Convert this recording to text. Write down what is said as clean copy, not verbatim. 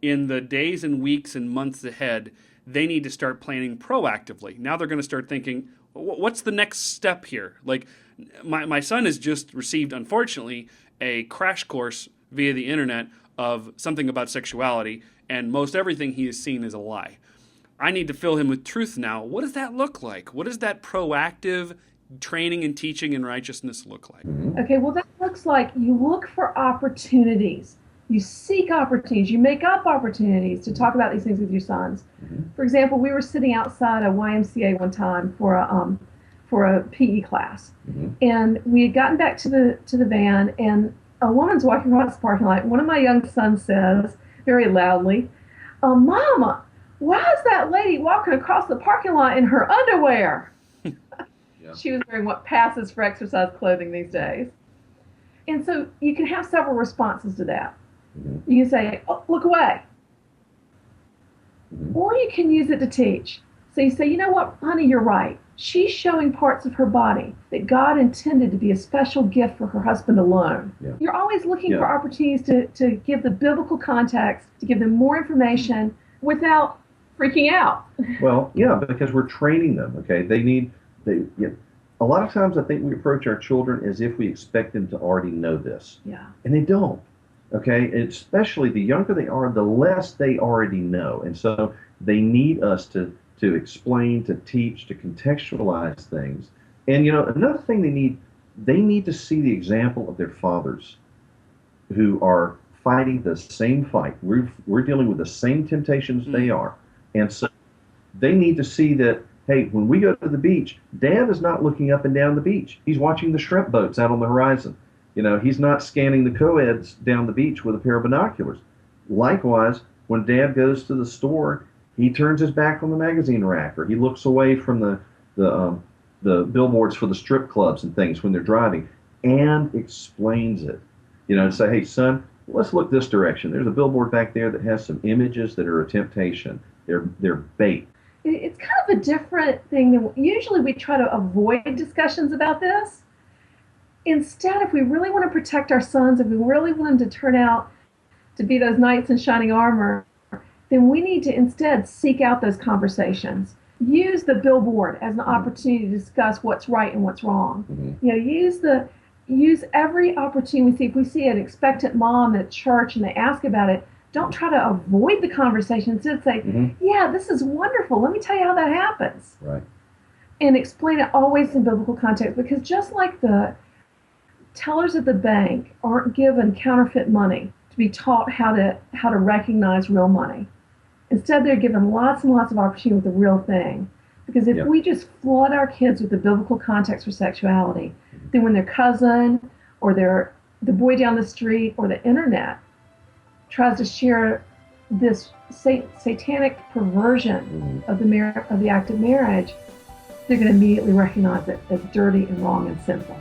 in the days and weeks and months ahead, they need to start planning proactively. Now they're going to start thinking, what's the next step here? Like, my son has just received, unfortunately, a crash course via the internet of something about sexuality, and most everything he has seen is a lie. I need to fill him with truth now. What does that look like? What does that proactive training and teaching in righteousness look like? Okay, well, that looks like you look for opportunities. You seek opportunities. You make up opportunities to talk about these things with your sons. For example, we were sitting outside a YMCA one time for a PE class, and we had gotten back to the van, and a woman's walking across the parking lot. One of my young sons says very loudly, "Mama, why is that lady walking across the parking lot in her underwear?" Yeah. She was wearing what passes for exercise clothing these days. And so you can have several responses to that. You can say, "Oh, look away." Or you can use it to teach. So you say, "You know what, honey, you're right. She's showing parts of her body that God intended to be a special gift for her husband alone." Yeah. You're always looking for opportunities to give the biblical context, to give them more information without freaking out. Well, yeah, because we're training them, okay? A lot of times I think we approach our children as if we expect them to already know this. Yeah. And they don't. Okay, especially the younger they are, the less they already know. And so they need us to explain, to teach, to contextualize things. And, another thing they need to see the example of their fathers who are fighting the same fight. We're dealing with the same temptations they are. And so they need to see that, hey, when we go to the beach, Dad is not looking up and down the beach. He's watching the shrimp boats out on the horizon. He's not scanning the co-eds down the beach with a pair of binoculars. Likewise, when Dad goes to the store, he turns his back on the magazine rack, or he looks away from the billboards for the strip clubs and things when they're driving, and explains it. And say, "Hey, son, let's look this direction. There's a billboard back there that has some images that are a temptation. They're bait." It's kind of a different thing than usually we try to avoid discussions about this. Instead, if we really want to protect our sons, if we really want them to turn out to be those knights in shining armor, then we need to instead seek out those conversations. Use the billboard as an opportunity to discuss what's right and what's wrong. Use every opportunity we see. If we see an expectant mom at church and they ask about it, don't try to avoid the conversation. Instead say, "Yeah, this is wonderful. Let me tell you how that happens." Right. And explain it always in biblical context, because just like the tellers at the bank aren't given counterfeit money to be taught how to recognize real money. Instead, they're given lots and lots of opportunity with the real thing. Because if we just flood our kids with the biblical context for sexuality, then when their cousin or the boy down the street or the internet tries to share this satanic perversion of the act of marriage, they're going to immediately recognize it as dirty and wrong and sinful.